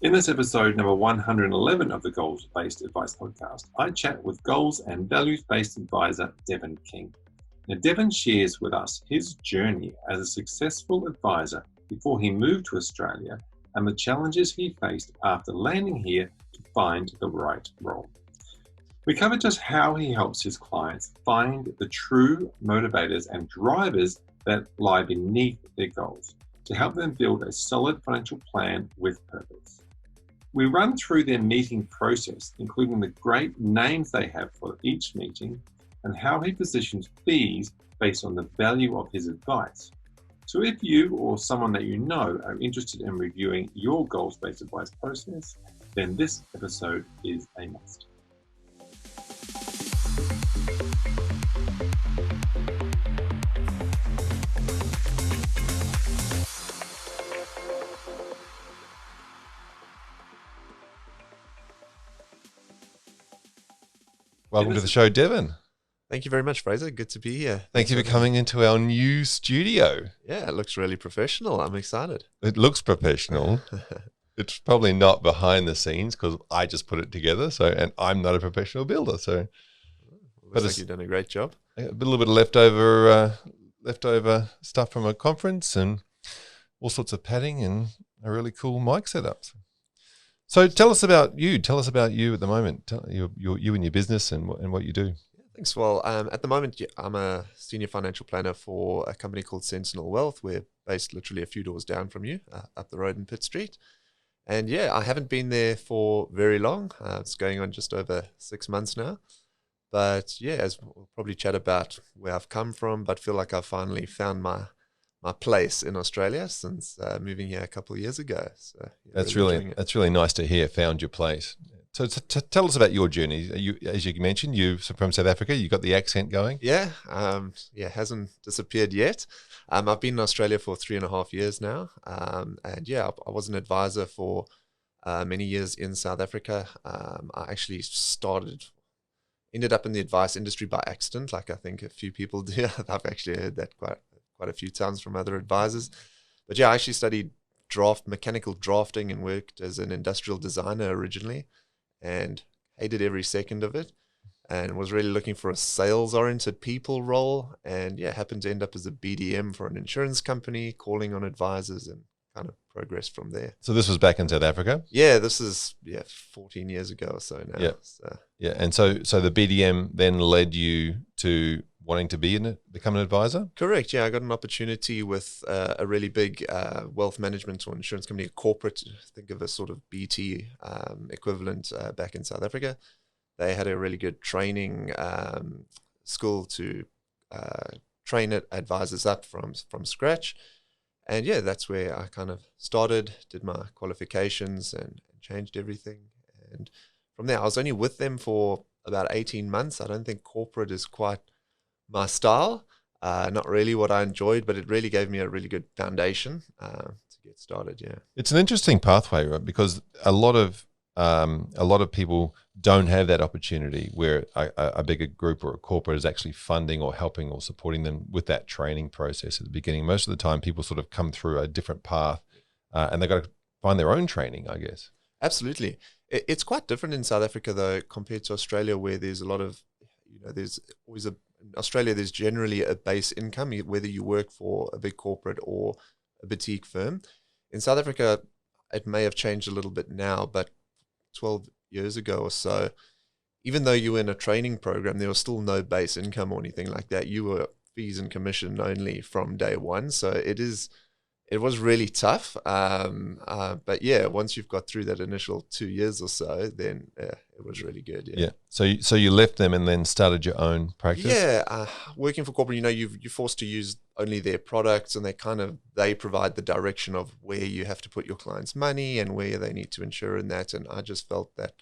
In this episode, number 111 of the Goals Based Advice podcast, I chat with goals and values based advisor Devan King. Now, Devan shares with us his journey as a successful advisor before he moved to Australia and the challenges he faced after landing here to find the right role. We cover just how he helps his clients find the true motivators and drivers that lie beneath their goals to help them build a solid financial plan with purpose. We run through their meeting process, including the great names they have for each meeting and how he positions fees based on the value of his advice. So if you or someone that you know are interested in reviewing your goals-based advice process, then this episode is a must. Welcome to the show, Devan. Thank you very much, Fraser. Good to be here. Thank you for coming into our new studio. Yeah, it looks really professional. I'm excited. It looks professional. It's probably not behind the scenes because I just put it together. And I'm not a professional builder. So, Looks like you've done a great job. A little bit of leftover stuff from a conference and all sorts of padding and a really cool mic setup. So tell us about you. Tell us about you at the moment. You and your business and what you do. Thanks. Well, at the moment, I'm a senior financial planner for a company called Sentinel Wealth. We're based literally a few doors down from you, up the road in Pitt Street. And yeah, I haven't been there for very long. It's going on just over 6 months now. But yeah, as we'll probably chat about where I've come from, but feel like I've finally found my place in Australia since moving here a couple of years ago. So yeah, that's really nice to hear. Found your place. So tell us about your journey. As you mentioned, you're from South Africa. You got the accent going. Yeah, hasn't disappeared yet. I've been in Australia for 3.5 years now, and yeah, I was an advisor for many years in South Africa. I actually ended up in the advice industry by accident, like I think a few people do. I've actually heard that quite a few times from other advisors. But yeah, I actually studied mechanical drafting and worked as an industrial designer originally and hated every second of it and was really looking for a sales-oriented people role and yeah, happened to end up as a BDM for an insurance company, calling on advisors and kind of progressed from there. So this was back in South Africa? Yeah, this is 14 years ago or so now. Yeah, yeah. And so the BDM then led you to wanting to become an advisor? Correct. Yeah, I got an opportunity with a really big wealth management or insurance company, a corporate. Think of a sort of BT equivalent back in South Africa. They had a really good training school to train advisors up from scratch. And yeah, that's where I kind of started, did my qualifications and changed everything. And from there, I was only with them for about 18 months. I don't think corporate is quite my style, not really what I enjoyed, but it really gave me a really good foundation to get started. Yeah, it's an interesting pathway, right? Because a lot of people don't have that opportunity where a bigger group or a corporate is actually funding or helping or supporting them with that training process at the beginning. Most of the time, people sort of come through a different path, and they've got to find their own training, I guess. Absolutely, it's quite different in South Africa though compared to Australia, where there's a lot of, there's always in Australia, there's generally a base income, whether you work for a big corporate or a boutique firm. In South Africa, it may have changed a little bit now, but 12 years ago or so, even though you were in a training program, there was still no base income or anything like that. You were fees and commission only from day one. So it was really tough. But yeah, once you've got through that initial 2 years or so, then it was really good. Yeah. So you left them and then started your own practice? Yeah. Working for corporate, you're forced to use only their products, and they provide the direction of where you have to put your clients' money and where they need to insure in that. And I just felt that,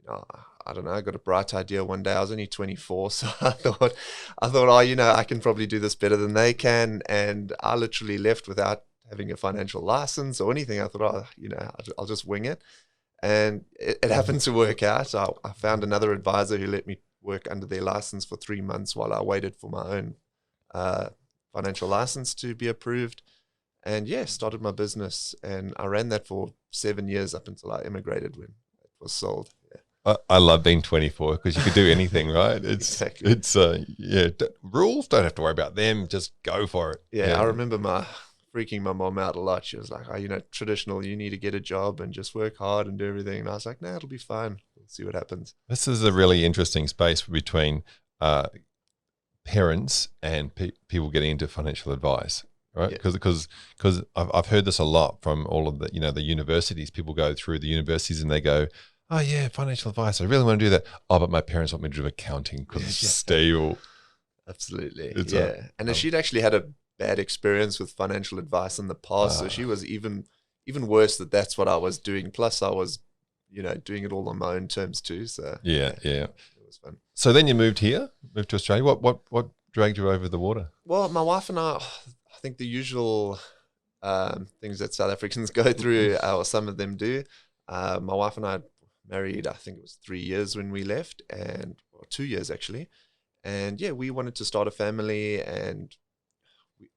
I don't know, I got a bright idea one day. I was only 24, so I thought, I can probably do this better than they can. And I literally left without having a financial license or anything. I thought, I'll just wing it. And it happened to work out. So I found another advisor who let me work under their license for 3 months while I waited for my own financial license to be approved. And yeah, started my business, and I ran that for 7 years up until I immigrated when it was sold. Yeah. I love being 24 because you could do anything, right? Exactly. Rules, don't have to worry about them. Just go for it. Yeah, I remember freaking my mom out a lot. She was like, oh, traditional, you need to get a job and just work hard and do everything. And I was like, nah, it'll be fine. We'll see what happens. This is a really interesting space between parents and people getting into financial advice, right? Because I've heard this a lot from all of the universities. People go through the universities and they go, oh yeah, financial advice, I really want to do that. Oh, but my parents want me to do accounting because it's stale. Absolutely. And she'd actually had a bad experience with financial advice in the past, so she was even worse that's what I was doing. Plus I was, doing it all on my own terms too. So yeah. It was fun. So then you moved to Australia. What dragged you over the water? Well, my wife and I think the usual things that South Africans go through, or some of them do. My wife and I married, I think it was 3 years when we left, or 2 years actually. And yeah, we wanted to start a family, and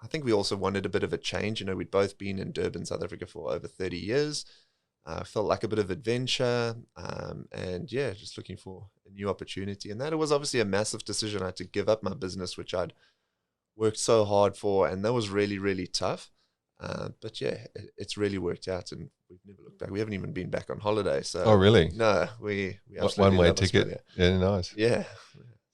I think we also wanted a bit of a change. We'd both been in Durban, South Africa for over 30 years. Felt like a bit of adventure, and yeah, just looking for a new opportunity. And that it was obviously a massive decision. I had to give up my business, which I'd worked so hard for, and that was really, really tough. But yeah, it's really worked out, and we've never looked back. We haven't even been back on holiday. So oh, really? No, we absolutely one-way ticket. Australia. Yeah, nice. Yeah.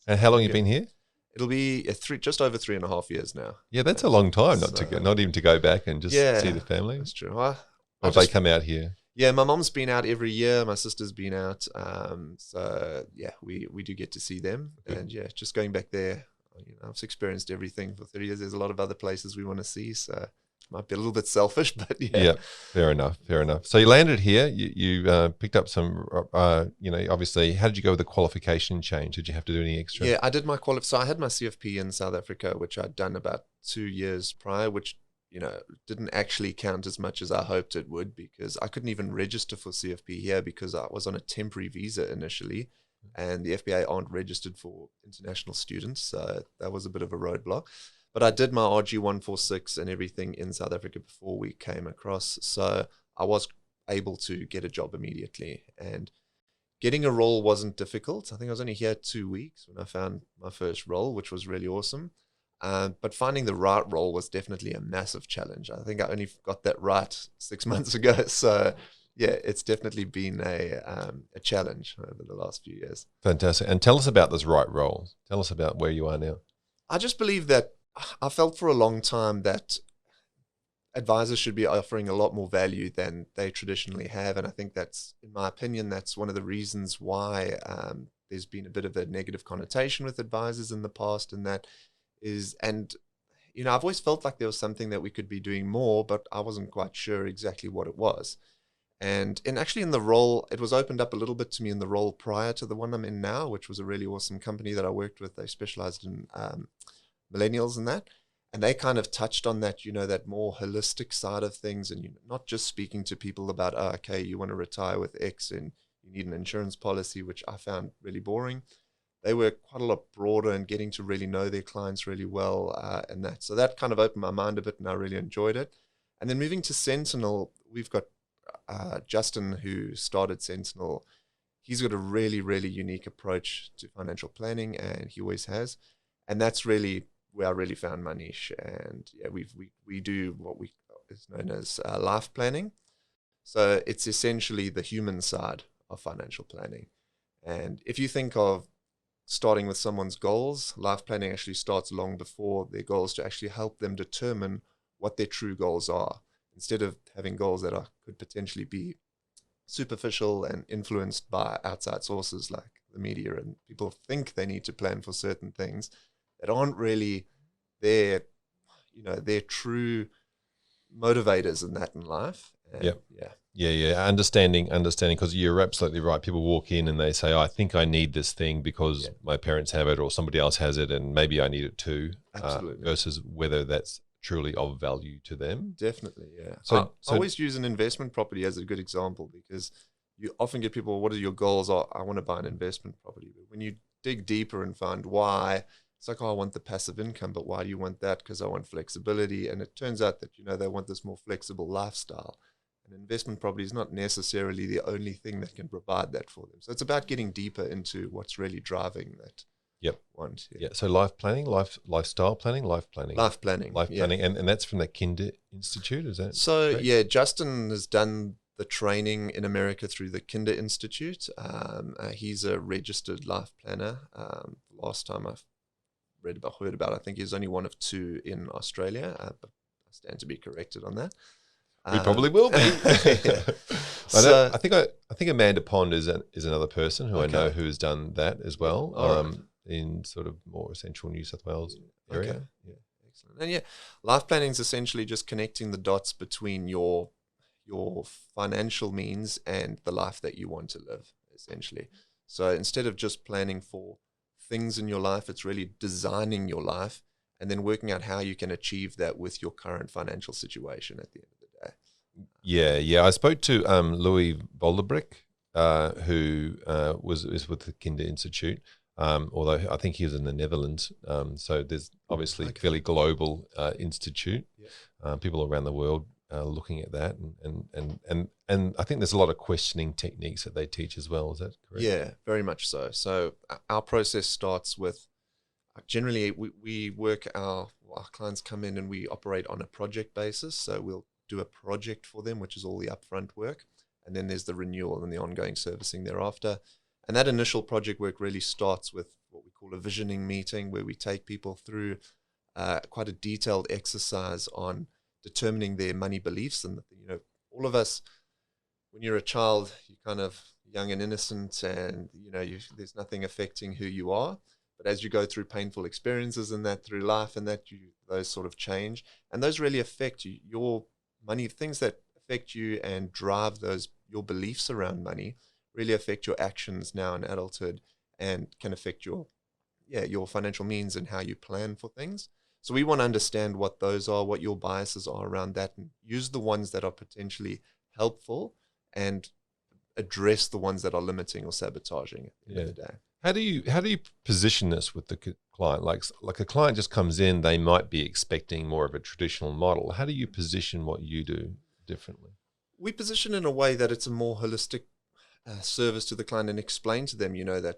And how long have you been here? It'll be just over 3.5 years now. Yeah, that's a long time not even to go back and just see the family. That's true. Or they come out here. Yeah, my mom's been out every year. My sister's been out. So yeah, we do get to see them. Good. And yeah, just going back there, I've experienced everything for 30 years. There's a lot of other places we want to see. So might be a little bit selfish, but yeah. Yeah, fair enough. So you landed here. You picked up some, obviously, how did you go with the qualification change? Did you have to do any extra? Yeah, I did my So I had my CFP in South Africa, which I'd done about 2 years prior, which didn't actually count as much as I hoped it would, because I couldn't even register for CFP here because I was on a temporary visa initially, and the FBA aren't registered for international students. So that was a bit of a roadblock. But I did my RG146 and everything in South Africa before we came across. So I was able to get a job immediately. And getting a role wasn't difficult. I think I was only here 2 weeks when I found my first role, which was really awesome. But finding the right role was definitely a massive challenge. I think I only got that right 6 months ago. So yeah, it's definitely been a challenge over the last few years. Fantastic. And tell us about this right role. Tell us about where you are now. I just believe that I felt for a long time that advisors should be offering a lot more value than they traditionally have. And I think that's, in my opinion, that's one of the reasons why there's been a bit of a negative connotation with advisors in the past. And that is, and I've always felt like there was something that we could be doing more, but I wasn't quite sure exactly what it was. And actually in the role, it was opened up a little bit to me in the role prior to the one I'm in now, which was a really awesome company that I worked with. They specialized in millennials and that, and they kind of touched on that, that more holistic side of things, and not just speaking to people about, okay, you want to retire with X and you need an insurance policy, which I found really boring. They were quite a lot broader and getting to really know their clients really well, and that. So that kind of opened my mind a bit, and I really enjoyed it. And then moving to Sentinel, we've got Justin, who started Sentinel. He's got a really, really unique approach to financial planning, and he always has. And that's really where I really found my niche. And yeah, we do what is known as life planning. So it's essentially the human side of financial planning. And if you think of starting with someone's goals, life planning actually starts long before their goals to actually help them determine what their true goals are, instead of having goals that could potentially be superficial and influenced by outside sources like the media, and people think they need to plan for certain things that aren't really their true motivators in that in life. And Yeah. Understanding, because you're absolutely right. People walk in and they say, I think I need this thing because my parents have it or somebody else has it and maybe I need it too. Absolutely. Versus whether that's truly of value to them. Definitely, yeah. So I always use an investment property as a good example, because you often get people, what are your goals? I want to buy an investment property. But when you dig deeper and find why, it's like, oh, I want the passive income, but why do you want that? Because I want flexibility. And it turns out that, they want this more flexible lifestyle. And investment property is not necessarily the only thing that can provide that for them. So it's about getting deeper into what's really driving that. Yep. Want. Yeah. So life planning, lifestyle planning, life planning. Life planning. Life planning. And that's from the Kinder Institute, is that so? correct? Yeah, Justin has done the training in America through the Kinder Institute. He's a registered life planner. Last time I've heard about, I think he's only one of two in Australia, but I stand to be corrected on that. We probably will be. So, I think Amanda Pond is another person who I know who has done that as well. Right. In sort of more central New South Wales area. Okay. Yeah, excellent. And life planning is essentially just connecting the dots between your financial means and the life that you want to live, essentially. So instead of just planning for things in your life, it's really designing your life and then working out how you can achieve that with your current financial situation at the end of the day. Yeah. I spoke to Louis Bolderbrick, who is with the Kinder Institute, although I think he was in the Netherlands. So there's obviously a fairly global institute. Yeah. People around the world looking at that, and I think there's a lot of questioning techniques that they teach as well. Is that correct? Yeah, very much so. So our process starts with, generally we work, our clients come in and we operate on a project basis. So we'll do a project for them, which is all the upfront work, and then there's the renewal and the ongoing servicing thereafter. And that initial project work really starts with what we call a visioning meeting, where we take people through quite a detailed exercise on determining their money beliefs. And all of us, when you're a child, you're kind of young and innocent, and there's nothing affecting who you are. But as you go through painful experiences and that through life, and those sort of change, and those really affect you. Your money, things that affect you and drive your beliefs around money, really affect your actions now in adulthood, and can affect your financial means and how you plan for things. So we want to understand what those are, what your biases are around that, and use the ones that are potentially helpful and address the ones that are limiting or sabotaging at the end of the day. How do you position this with the client? Like a client just comes in, they might be expecting more of a traditional model. How do you position what you do differently? We position in a way that it's a more holistic service to the client, and explain to them, that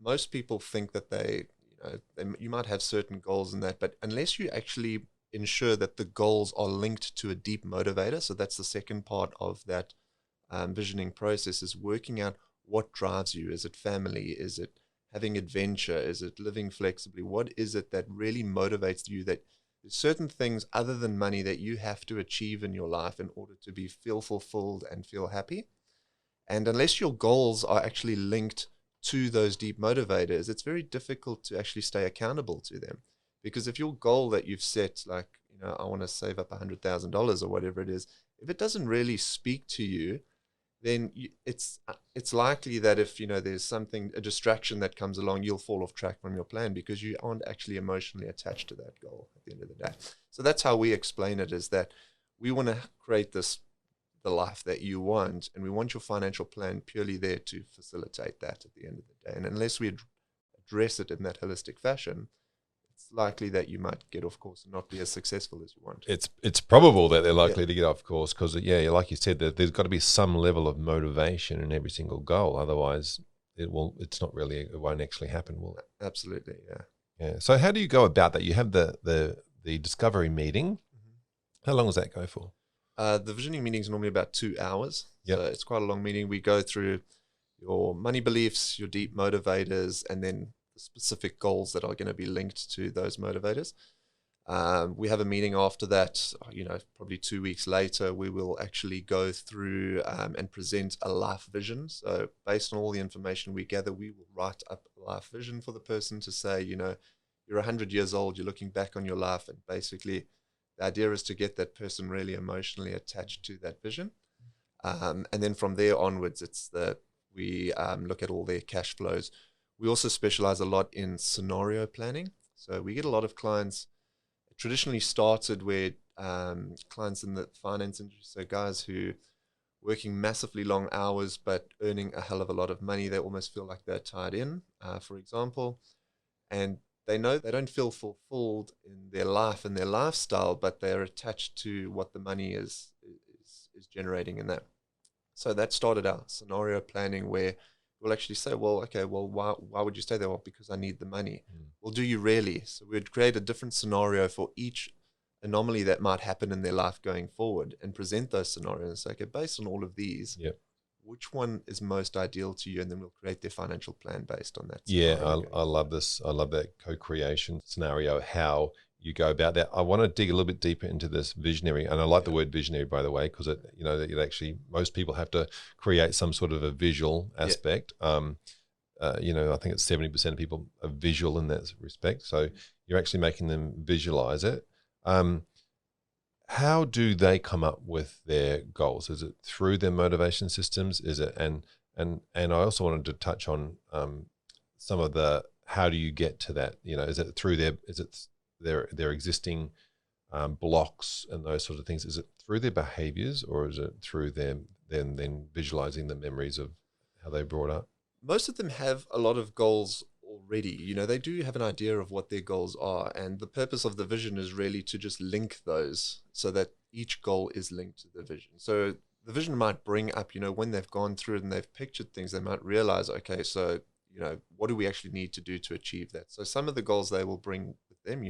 most people think that you might have certain goals in that, but unless you actually ensure that the goals are linked to a deep motivator, so that's the second part of that visioning process, is working out what drives you. Is it family? Is it having adventure? Is it living flexibly? What is it that really motivates you, that there's certain things other than money that you have to achieve in your life in order to feel fulfilled and feel happy? And unless your goals are actually linked to those deep motivators, it's very difficult to actually stay accountable to them. Because if your goal that you've set, like, I want to save up $100,000 or whatever it is, if it doesn't really speak to you, then it's likely that if there's a distraction that comes along, you'll fall off track from your plan, because you aren't actually emotionally attached to that goal at the end of the day. So that's how we explain it, is that we want to create the life that you want, and we want your financial plan purely there to facilitate that at the end of the day. And unless we address it in that holistic fashion, it's likely that you might get off course and not be as successful as you want. It's probable that they're likely to get off course, because like you said, there's got to be some level of motivation in every single goal. Otherwise, it won't actually happen, will it? Absolutely, yeah. So how do you go about that? You have the discovery meeting. How long does that go for? The visioning meeting is normally about 2 hours. Yep. So it's quite a long meeting. We go through your money beliefs, your deep motivators, and then the specific goals that are going to be linked to those motivators. We have a meeting after that, probably 2 weeks later. We will actually go through and present a life vision. So based on all the information we gather, we will write up a life vision for the person to say, you're 100 years old, you're looking back on your life, and basically the idea is to get that person really emotionally attached to that vision. And then from there onwards, we look at all their cash flows. We also specialize a lot in scenario planning. So we get a lot of clients. It traditionally started where clients in the finance industry, so guys who working massively long hours but earning a hell of a lot of money, they almost feel like they're tied in, for example. and they know they don't feel fulfilled in their life and their lifestyle, but they're attached to what the money is generating in that. So that started our scenario planning, where we'll actually say, well, okay, well, why would you stay there? Well, because I need the money. Well, do you really? So we'd create a different scenario for each anomaly that might happen in their life going forward, and present those scenarios and say, okay, based on all of these, which one is most ideal to you? And then we'll create their financial plan based on that. Yeah, I love this. I love that co-creation scenario, how you go about that. I want to dig a little bit deeper into this visionary, and I like the word visionary, by the way, because it actually, most people have to create some sort of a visual aspect. I think it's 70% of people are visual in that respect. So you're actually making them visualize it. How do they come up with their goals? Is it through their motivation systems? Is it and I also wanted to touch on some of the, how do you get to that? Is it through their existing blocks and those sort of things? Is it through their behaviors, or is it through them then visualizing the memories of how they brought up? Most of them have a lot of goals already. They do have an idea of what their goals are, and the purpose of the vision is really to just link those so that each goal is linked to the vision. So the vision might bring up, when they've gone through it and they've pictured things, they might realize, okay, so what do we actually need to do to achieve that? So some of the goals they will bring with them,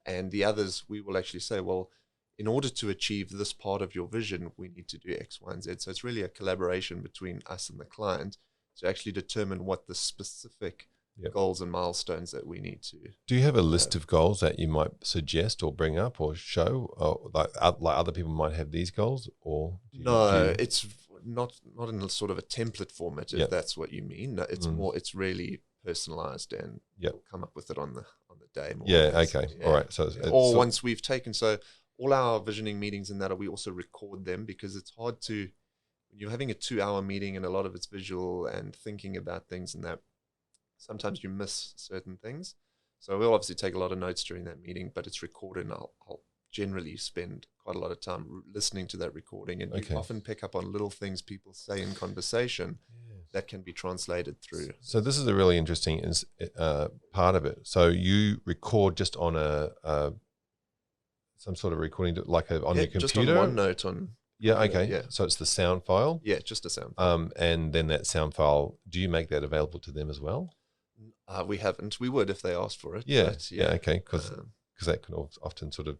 and the others we will actually say, well, in order to achieve this part of your vision, we need to do X, Y, and Z. So it's really a collaboration between us and the client to actually determine what the specific goals and milestones that we need to. Do you have a list of goals that you might suggest or bring up or show, or like other people might have these goals? Or it's not in a sort of a template format, if that's what you mean. No, it's more, it's really personalized, and we'll come up with it on the day. All right. So once we've taken, so all our visioning meetings and that, we also record them, because it's hard to, when you're having a 2-hour meeting and a lot of it's visual and thinking about things and that, sometimes you miss certain things. So we'll obviously take a lot of notes during that meeting, but it's recorded, and I'll generally spend quite a lot of time listening to that recording, and you often pick up on little things people say in conversation that can be translated through. So this is a really interesting part of it. So you record just on some sort of recording, like on your computer? Just on OneNote on. So it's the sound file? Yeah, just a sound file. And then that sound file, do you make that available to them as well? We haven't. We would if they asked for it. Because that can often sort of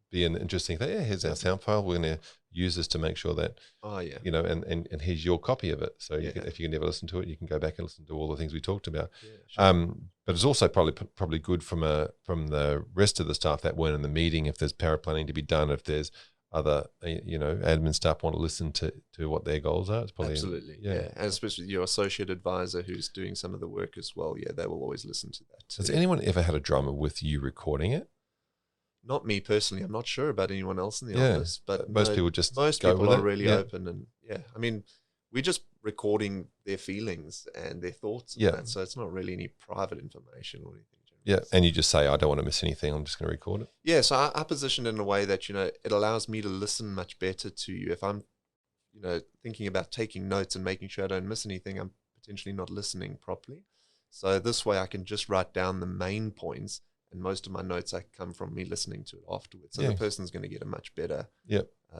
be an interesting thing. Here's our sound file. We're going to use this to make sure that, and here's your copy of it. So if you can never listen to it, you can go back and listen to all the things we talked about. But it's also probably good from the rest of the staff that weren't in the meeting, if there's power planning to be done, if there's other admin staff want to listen to what their goals are. It's probably absolutely and especially your associate advisor who's doing some of the work as well. They will always listen to that too. Has anyone ever had a drama with you recording it? Not me personally. I'm not sure about anyone else in the office, but most people are really open, and I mean, we're just recording their feelings and their thoughts and that, so it's not really any private information or anything. And you just say, I don't want to miss anything, I'm just going to record it. So I position it in a way that, it allows me to listen much better to you. If I'm, thinking about taking notes and making sure I don't miss anything, I'm potentially not listening properly. So this way I can just write down the main points, and most of my notes come from me listening to it afterwards. So the person's going to get a much better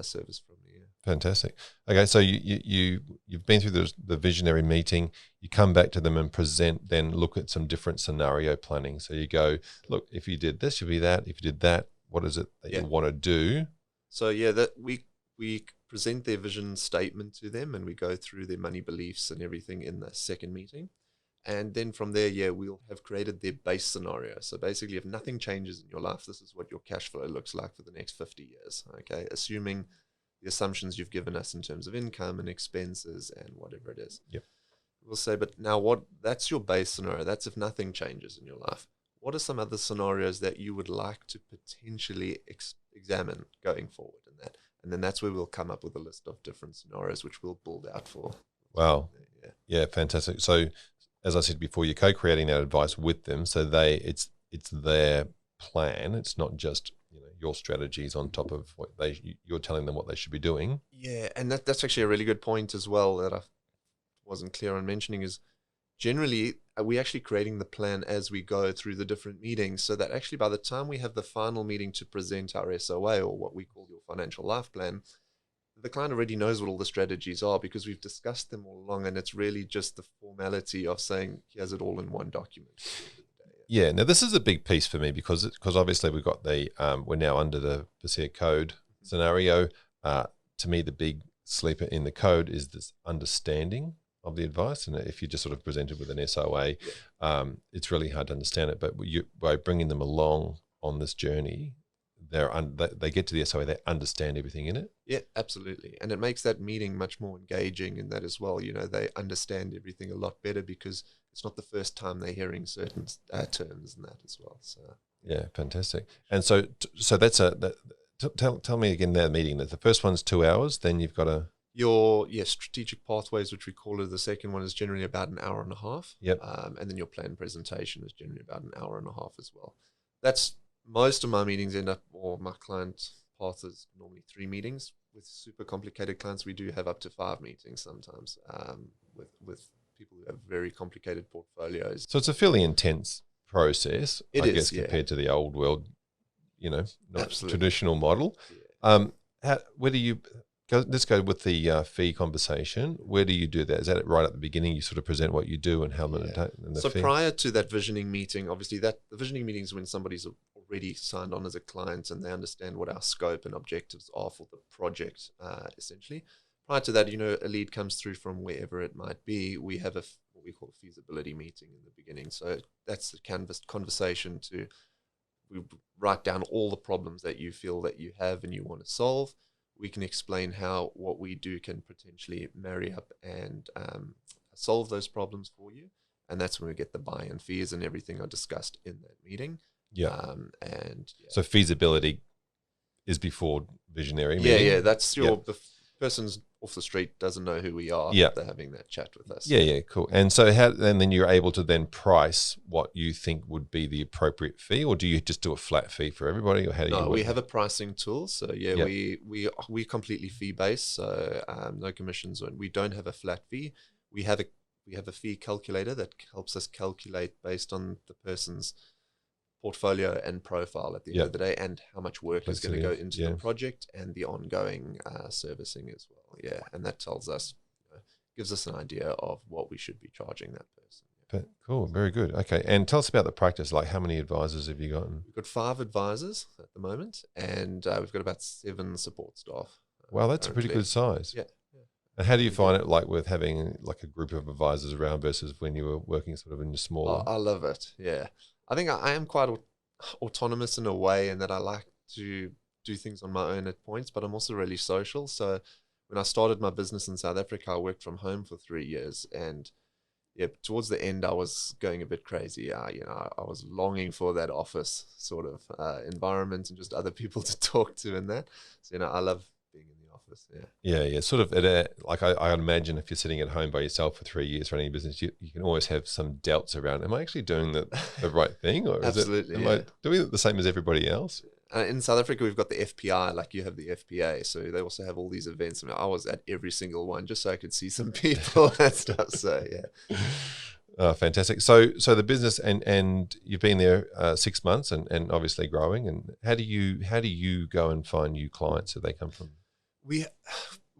service from me. Fantastic. Okay, so you've been through the visionary meeting. You come back to them and present, then look at some different scenario planning. So you go, look, if you did this, you'll be that. If you did that, what is it that you want to do? So that we present their vision statement to them, and we go through their money beliefs and everything in the second meeting. And then from there, we'll have created their base scenario. So basically, if nothing changes in your life, this is what your cash flow looks like for the next 50 years. Okay, assuming the assumptions you've given us in terms of income and expenses and whatever it is. We'll say, but now that's your base scenario. That's if nothing changes in your life. What are some other scenarios that you would like to potentially examine going forward in that? And then that's where we'll come up with a list of different scenarios, which we'll build out for. Wow. Yeah, fantastic. So as I said before, you're co-creating that advice with them. So it's their plan. It's not just your strategies on top of what you're telling them what they should be doing. And that's actually a really good point as well that I wasn't clear on mentioning, is generally, we're actually creating the plan as we go through the different meetings, so that actually by the time we have the final meeting to present our SOA, or what we call your financial life plan, the client already knows what all the strategies are because we've discussed them all along, and it's really just the formality of saying, here's it all in one document. Yeah, now this is a big piece for me because obviously we've got we're now under the Pasir code scenario. To me, the big sleeper in the code is this understanding of the advice, and if you just sort of presented with an SOA, it's really hard to understand it. But by bringing them along on this journey, they get to the SOA, they understand everything in it. Yeah, absolutely, and it makes that meeting much more engaging in that as well. They understand everything a lot better because it's not the first time they're hearing certain terms and that as well. So yeah, fantastic. And so that's tell me again that meeting. That the first one's 2 hours, then you've got your strategic pathways, which we call it. The second one is generally about an hour and a half. Yep. And then your plan presentation is generally about an hour and a half as well. That's most of my meetings or my client path is normally 3 meetings. With super complicated clients, we do have up to 5 meetings sometimes. With people who have very complicated portfolios. So it's a fairly intense process, I guess, compared to the old world, not Absolutely. Traditional model. Yeah. Where do you go? Let's go with the fee conversation. Where do you do that? Is that right at the beginning? You sort of present what you do and how many and the So fee? prior to that visioning meeting, obviously the visioning meeting is when somebody's already signed on as a client and they understand what our scope and objectives are for the project, essentially. Prior to that, a lead comes through from wherever it might be. We have what we call a feasibility meeting in the beginning. So that's the conversation we write down all the problems that you feel that you have and you want to solve. We can explain how what we do can potentially marry up and solve those problems for you. And that's when we get the buy-in fees and everything are discussed in that meeting. Yeah. So feasibility is before visionary meeting? Yeah. That's the person's off the street doesn't know who we are. Yeah. They're having that chat with us. Yeah, cool. And so and then you're able to then price what you think would be the appropriate fee, or do you just do a flat fee for everybody, or how do you? No, we have a pricing tool. So we completely fee based. So no commissions. We don't have a flat fee. We have a fee calculator that helps us calculate based on the person's portfolio and profile at the end of the day, and how much work is going to go into the project and the ongoing servicing as well. Yeah, and that tells us, gives us an idea of what we should be charging that person. Cool, very good. Okay, and tell us about the practice. Like, how many advisors have you gotten? We've got 5 advisors at the moment, and we've got about 7 support staff. Wow, that's a pretty good size. Yeah. And how do you find it, like, with having like a group of advisors around versus when you were working sort of in the smaller? I love it. Yeah, I think I am quite autonomous in a way, in that I like to do things on my own at points, but I'm also really social. So when I started my business in South Africa, I worked from home for 3 years, and towards the end, I was going a bit crazy. I was longing for that office sort of environment and just other people to talk to and that. So I love being in the office. Yeah. Sort of like I imagine if you're sitting at home by yourself for 3 years running a business, you can always have some doubts around, am I actually doing the right thing, or Absolutely, am I doing it the same as everybody else? In South Africa, we've got the FPI, like you have the FPA. So they also have all these events. I was at every single one just so I could see some people and stuff. So yeah. Oh, fantastic. So the business and you've been there 6 months and obviously growing. And how do you go and find new clients? Where they come from? We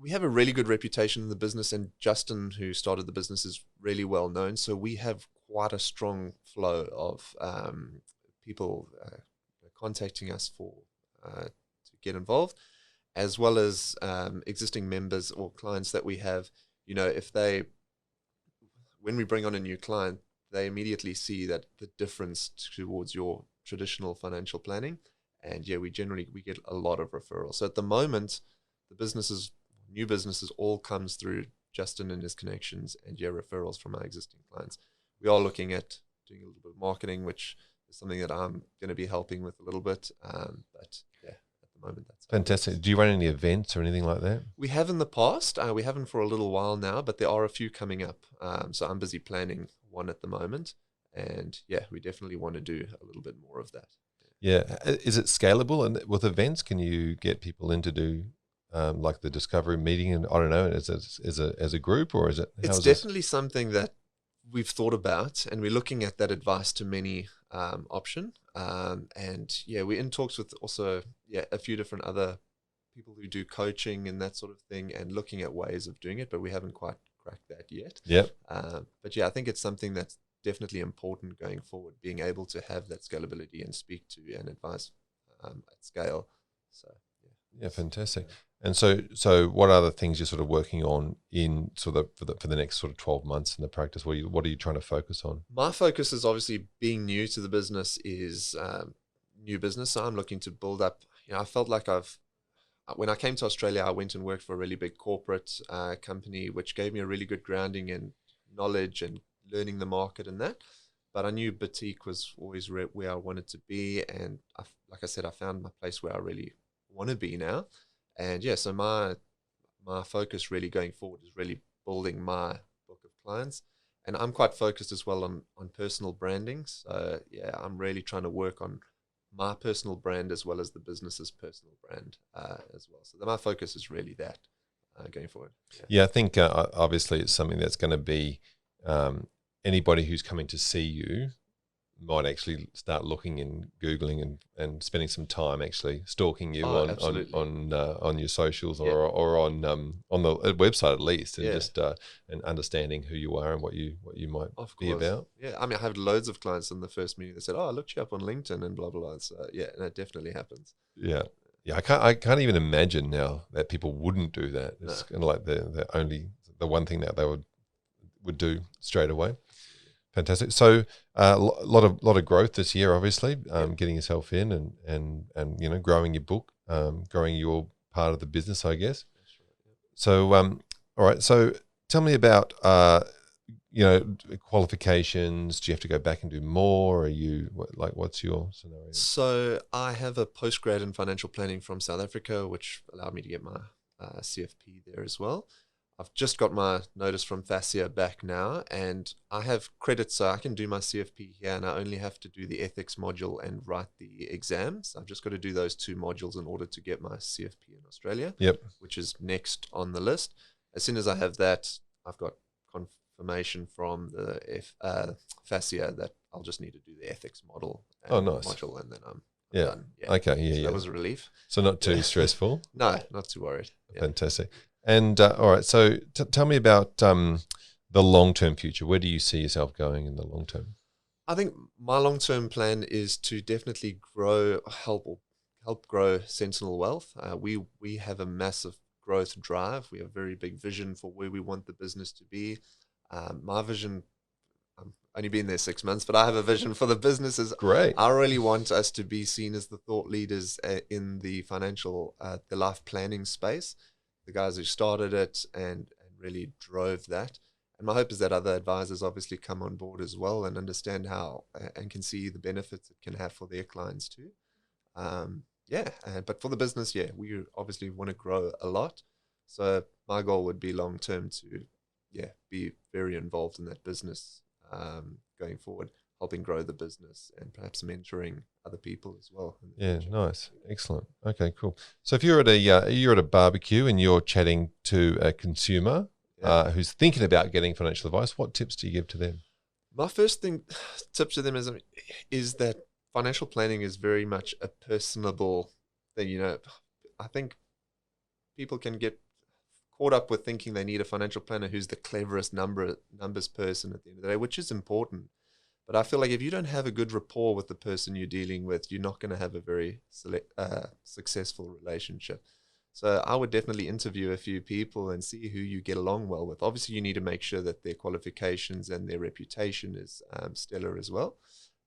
have a really good reputation in the business, and Justin, who started the business, is really well known. So we have quite a strong flow of people contacting us to get involved, as well as existing members or clients that we have. When we bring on a new client, they immediately see that the difference towards your traditional financial planning, and we get a lot of referrals. So at the moment, the new businesses all comes through Justin and his connections, and referrals from our existing clients. We are looking at doing a little bit of marketing, which is something that I'm going to be helping with a little bit. But at the moment, that's fantastic. Do you run any events or anything like that? We have in the past. We haven't for a little while now, but there are a few coming up. So I'm busy planning one at the moment, and we definitely want to do a little bit more of that. Yeah, is it scalable? And with events, can you get people in to do like the discovery meeting? And I don't know, as a group, or is it? It's definitely something that we've thought about, and we're looking at that advice to many option. And yeah, we're in talks with also a few different other people who do coaching and that sort of thing, and looking at ways of doing it, but we haven't quite cracked that yet. Yep. But yeah, I think it's something that's definitely important going forward, being able to have that scalability and speak to and advise at scale. So yeah, fantastic. And so what other things you're sort of working on in sort of for the next sort of 12 months in the practice? What are you trying to focus on? My focus is obviously, being new to the business, is new business. So I'm looking to build up. I felt like when I came to Australia, I went and worked for a really big corporate company, which gave me a really good grounding in knowledge and learning the market and that. But I knew boutique was always where I wanted to be. And like I said, I found my place where I really want to be now. And yeah, so my focus really going forward is really building my book of clients. And I'm quite focused as well on personal branding. So yeah, I'm really trying to work on my personal brand as well as the business's personal brand as well. So my focus is really that going forward. Yeah, I think obviously it's something that's going to be anybody who's coming to see you might actually start looking and Googling and spending some time actually stalking you on your socials or on the website at least, and just and understanding who you are and what you might be about. Yeah, I mean, I have loads of clients in the first meeting that said, "Oh, I looked you up on LinkedIn and blah blah blah." So yeah, and it definitely happens. Yeah. Yeah, I can't even imagine now that people wouldn't do that. It's kind of like the one thing that they would do straight away. Fantastic. So a lot of growth this year, obviously, getting yourself in and growing your book, growing your part of the business, I guess. So all right. So tell me about qualifications. Do you have to go back and do more? What's your scenario? So I have a postgrad in financial planning from South Africa, which allowed me to get my CFP there as well. I've just got my notice from FASIA back now, and I have credits, so I can do my CFP here, and I only have to do the ethics module and write the exams. I've just got to do those 2 modules in order to get my CFP in Australia, which is next on the list. As soon as I have that, I've got confirmation from the FASIA that I'll just need to do the ethics module, and then I'm done. Yeah. Okay, so that was a relief. So not too stressful? No, not too worried. Fantastic. And all right, so tell me about the long-term future. Where do you see yourself going in the long term? I think my long-term plan is to definitely help grow Sentinel Wealth. We have a massive growth drive. We have a very big vision for where we want the business to be. My vision, I'm only been there 6 months, but I have a vision for the businesses. Great. I really want us to be seen as the thought leaders in the financial, the life planning space. The guys who started it and really drove that. And my hope is that other advisors obviously come on board as well and understand how and can see the benefits it can have for their clients too. But for the business, we obviously want to grow a lot. So my goal would be long term to be very involved in that business going forward, helping grow the business and perhaps mentoring other people as well. Yeah, nice. Excellent. Okay, cool. So if you're at a barbecue and you're chatting to a consumer who's thinking about getting financial advice, what tips do you give to them? My first tip to them is that financial planning is very much a personable thing. I think people can get caught up with thinking they need a financial planner who's the cleverest numbers person at the end of the day, which is important. But I feel like if you don't have a good rapport with the person you're dealing with, you're not going to have a very successful relationship. So I would definitely interview a few people and see who you get along well with. Obviously, you need to make sure that their qualifications and their reputation is stellar as well.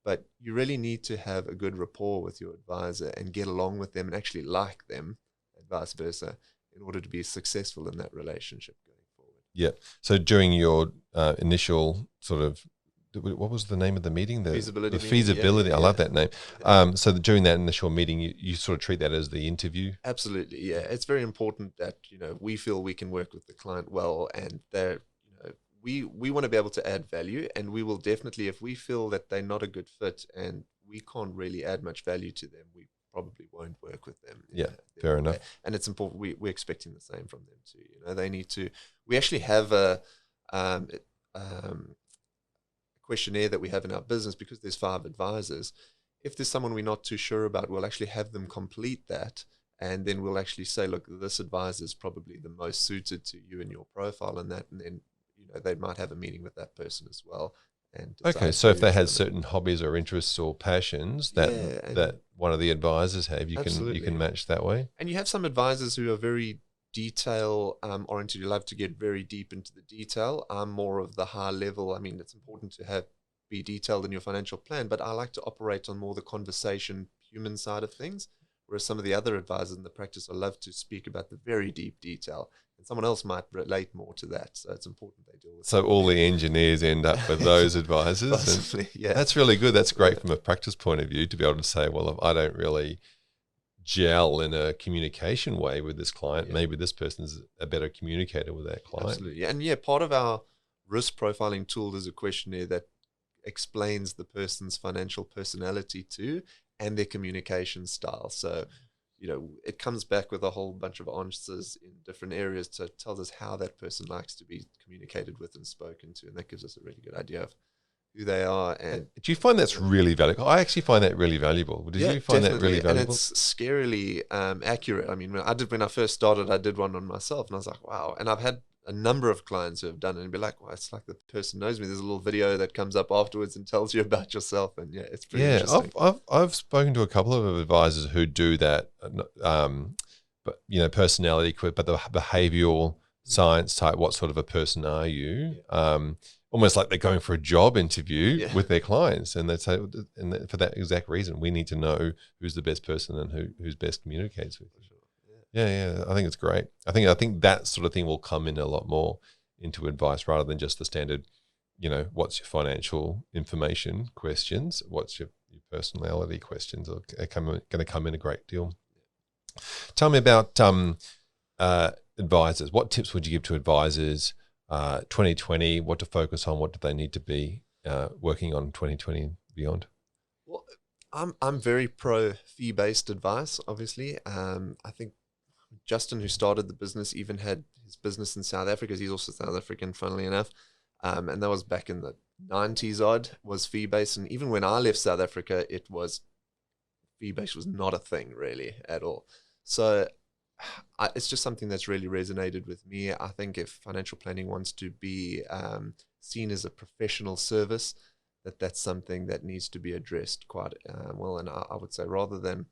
But you really need to have a good rapport with your advisor and get along with them and actually like them and vice versa in order to be successful in that relationship going forward. Yeah. So during your initial sort of, what was the name of the meeting? The feasibility. I love that name. So during that initial meeting, you sort of treat that as the interview? Absolutely, yeah. It's very important that, we feel we can work with the client well, and that, we want to be able to add value, and we will definitely, if we feel that they're not a good fit and we can't really add much value to them, we probably won't work with them. Yeah, fair enough. And it's important, we're expecting the same from them too. They need to, we actually have a questionnaire that we have in our business, because there's 5 advisors, if there's someone we're not too sure about, we'll actually have them complete that. And then we'll actually say, look, this advisor is probably the most suited to you and your profile and that. And then, they might have a meeting with that person as well. And okay, so if they had certain hobbies or interests or passions that one of the advisors have, you can match that way. And you have some advisors who are very detail oriented. You love to get very deep into the detail. I'm more of the high level. I mean, it's important to be detailed in your financial plan, but I like to operate on more the conversation, human side of things. Whereas some of the other advisors in the practice, I love to speak about the very deep detail, and someone else might relate more to that. So it's important they deal with. So all the engineers end up with those advisors. Possibly, yeah. That's really good. That's great from a practice point of view to be able to say, well, if I don't really gel in a communication way with this client, maybe this person's a better communicator with that client. Absolutely. And part of our risk profiling tool is a questionnaire that explains the person's financial personality too, and their communication style. So, it comes back with a whole bunch of answers in different areas. So it tells us how that person likes to be communicated with and spoken to. And that gives us a really good idea of who they are. And do you find that's really valuable? I actually find that really valuable. Did you find that really valuable? And it's scarily accurate. I mean, when I first started, I did one on myself, and I was like, wow. And I've had a number of clients who have done it and be like, well, it's like the person knows me. There's a little video that comes up afterwards and tells you about yourself. And it's pretty interesting. I've spoken to a couple of advisors who do that, but personality, but the behavioral science type, what sort of a person are you? Almost like they're going for a job interview with their clients, and they say, and for that exact reason, we need to know who's the best person and who's best communicates with. Yeah, I think it's great. I think that sort of thing will come in a lot more into advice rather than just the standard, what's your financial information questions, what's your personality questions are going to come in a great deal. Tell me about advisors. What tips would you give to advisors 2020, what to focus on, what do they need to be working on 2020 and beyond? Well, I'm very pro fee-based advice, obviously. I think Justin, who started the business, even had his business in South Africa. He's also South African, funnily enough. And that was back in the 90s was fee-based. And even when I left South Africa, it was fee-based was not a thing really at all. So it's just something that's really resonated with me. I think if financial planning wants to be seen as a professional service, that's something that needs to be addressed quite well. And I would say rather than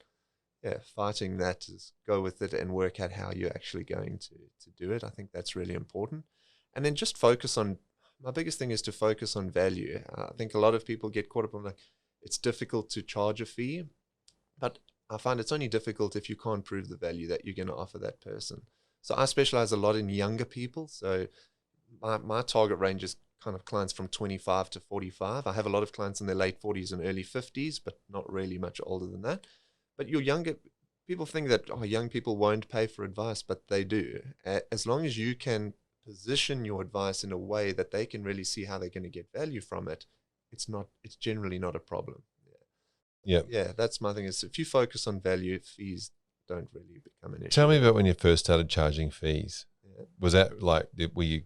fighting that, is go with it and work out how you're actually going to do it. I think that's really important. And then just focus on, my biggest thing is to focus on value. I think a lot of people get caught up on it's difficult to charge a fee, but I find it's only difficult if you can't prove the value that you're going to offer that person. So I specialize a lot in younger people. So my target range is kind of clients from 25 to 45. I have a lot of clients in their late 40s and early 50s, but not really much older than that. But your younger people think that young people won't pay for advice, but they do. As long as you can position your advice in a way that they can really see how they're going to get value from it, it's generally not a problem. Yeah, that's my thing. Is if you focus on value, fees don't really become an issue. Tell me about when you first started charging fees. Yeah. Was that were you,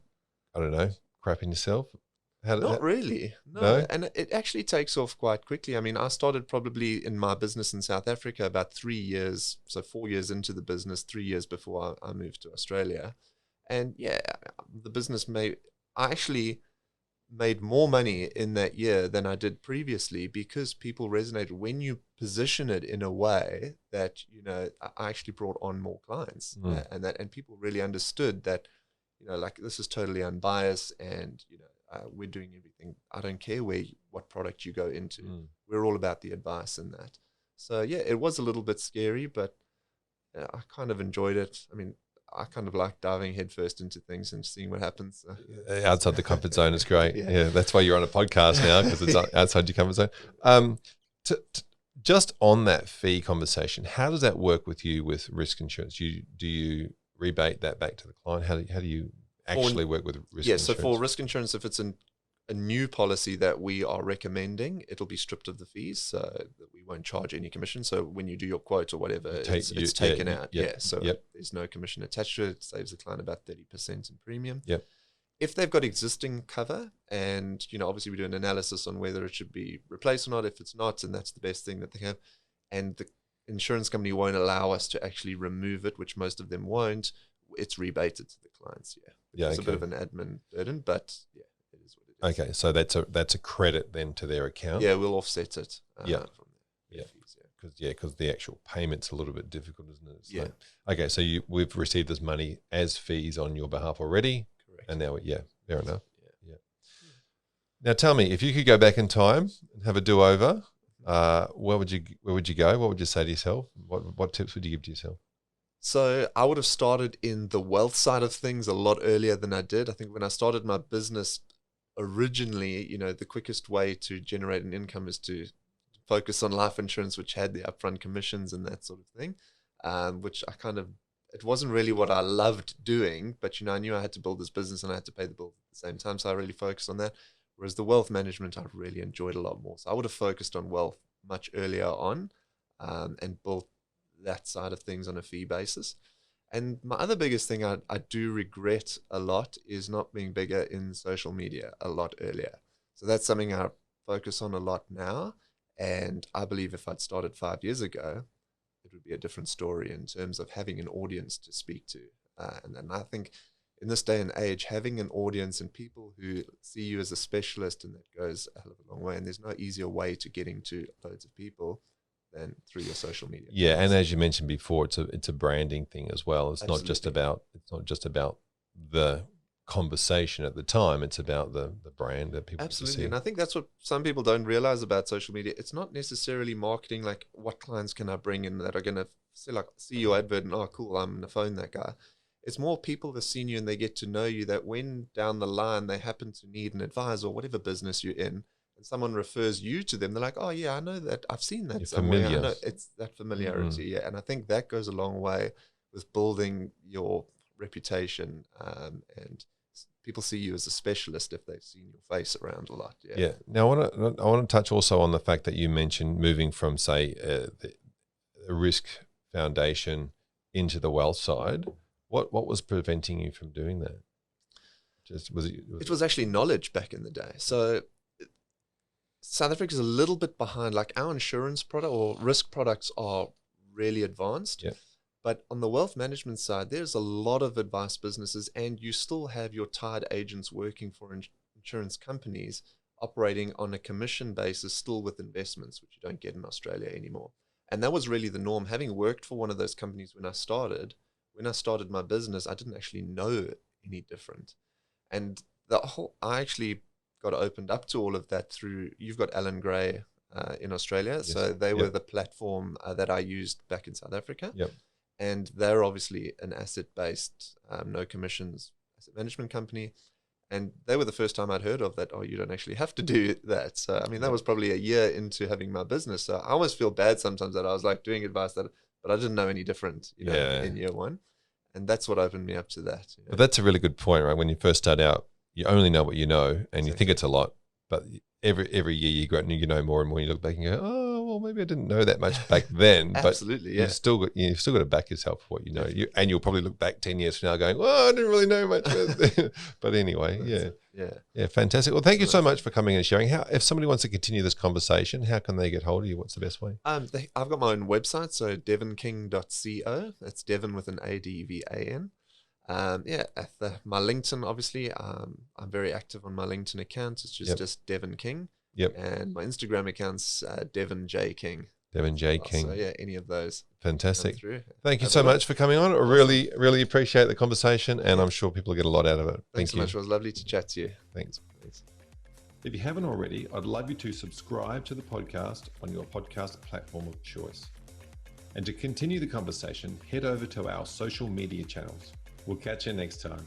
I don't know, crapping yourself? Not really. No. And it actually takes off quite quickly. I mean, I started probably in my business in South Africa about 3 years, so 4 years into the business, 3 years before I moved to Australia. And the business I actually made more money in that year than I did previously, because people resonated when you position it in a way that, I actually brought on more clients and people really understood that, this is totally unbiased and, we're doing everything. I don't care what product you go into. We're all about the advice in that. So it was a little bit scary, but I kind of enjoyed it. I mean, I kind of like diving headfirst into things and seeing what happens. Outside the comfort zone is great. Yeah, that's why you're on a podcast now, because it's outside your comfort zone. Just on that fee conversation, how does that work with you with risk insurance? Do you rebate that back to the client? How do you actually work with risk insurance? So for risk insurance, if it's a new policy that we are recommending, it'll be stripped of the fees, so that we won't charge any commission. So when you do your quote or whatever, it's taken out. So there's no commission attached to it. It saves the client about 30% in premium. Yep. If they've got existing cover And, obviously we do an analysis on whether it should be replaced or not. If it's not, and that's the best thing that they have. And the insurance company won't allow us to actually remove it, which most of them won't. It's rebated to the clients. Yeah. It's a bit of an admin burden, but yeah, it is what it is. Okay. So that's a credit then to their account. Yeah. We'll offset it. From yeah. Because the actual payment's a little bit difficult, isn't it? So, okay. So we've received this money as fees on your behalf already. Correct. And now, fair enough. Now tell me, if you could go back in time and have a do-over, where would you go? What would you say to yourself? What tips would you give to yourself? So I would have started in the wealth side of things a lot earlier than I did. I think when I started my business originally, the quickest way to generate an income is to focus on life insurance, which had the upfront commissions and that sort of thing, which it wasn't really what I loved doing, but I knew I had to build this business and I had to pay the bills at the same time. So I really focused on that. Whereas the wealth management, I really enjoyed a lot more. So I would have focused on wealth much earlier on and built that side of things on a fee basis. And my other biggest thing I do regret a lot is not being bigger in social media a lot earlier. So that's something I focus on a lot now. And I believe if I'd started 5 years ago, it would be a different story in terms of having an audience to speak to. And then I think in this day and age, having an audience and people who see you as a specialist, and that goes a hell of a long way. And there's no easier way to getting to loads of people than through your social media. Yeah, and as you mentioned before, it's a branding thing as well. It's Absolutely. not just about the conversation at the time. It's about the brand that people Absolutely. see. And I think that's what some people don't realize about social media. It's not necessarily marketing, like what clients can I bring in that are going to see your advert and, oh, cool, I'm going to phone that guy. It's more people have seen you and they get to know you, that when down the line they happen to need an advisor or whatever business you're in, and someone refers you to them, they're like, oh yeah, I know that, I've seen that You're somewhere. familiar. I know it's that familiarity. Yeah. And I think that goes a long way with building your reputation, and people see you as a specialist if they've seen your face around a lot. Yeah. Now I want to touch also on the fact that you mentioned moving from, say, the risk foundation into the wealth side. What was preventing you from doing that? It was actually knowledge back in the day. So South Africa is a little bit behind. Like our insurance product or risk products are really advanced. Yeah. But on the wealth management side, there's a lot of advice businesses, and you still have your tied agents working for insurance companies operating on a commission basis, still with investments, which you don't get in Australia anymore. And that was really the norm. Having worked for one of those companies when I started my business, I didn't actually know any different. And I actually got opened up to all of that through, you've got Alan Gray in Australia. Yes. So they were the platform that I used back in South Africa. Yep. And they're obviously an asset-based, no commissions asset management company. And they were the first time I'd heard of that, oh, you don't actually have to do that. So, I mean, that was probably a year into having my business. So I almost feel bad sometimes that I was like doing advice but I didn't know any different, in year one. And that's what opened me up to that. But that's a really good point, right? When you first start out, you only know what you know, and you think it's a lot. But every year you go and you know more and more. You look back and go, oh, well, maybe I didn't know that much back then. Absolutely, but you've still got to back yourself for what you know. And you'll probably look back 10 years from now going, well, I didn't really know much. But anyway, yeah, fantastic. Well, thank you so much for coming and sharing. If somebody wants to continue this conversation, how can they get hold of you? What's the best way? I've got my own website, so devanking.co. That's Devan with an ADVAN. My LinkedIn, obviously, I'm very active on my LinkedIn account. It's just Devan King. Yep. And my Instagram account's Devan J King. Devan J King. So any of those. Fantastic. Thank you so much for coming on. I really, really appreciate the conversation, and I'm sure people will get a lot out of it. Thanks so much. It was lovely to chat to you. Thanks. If you haven't already, I'd love you to subscribe to the podcast on your podcast platform of choice. And to continue the conversation, head over to our social media channels. We'll catch you next time.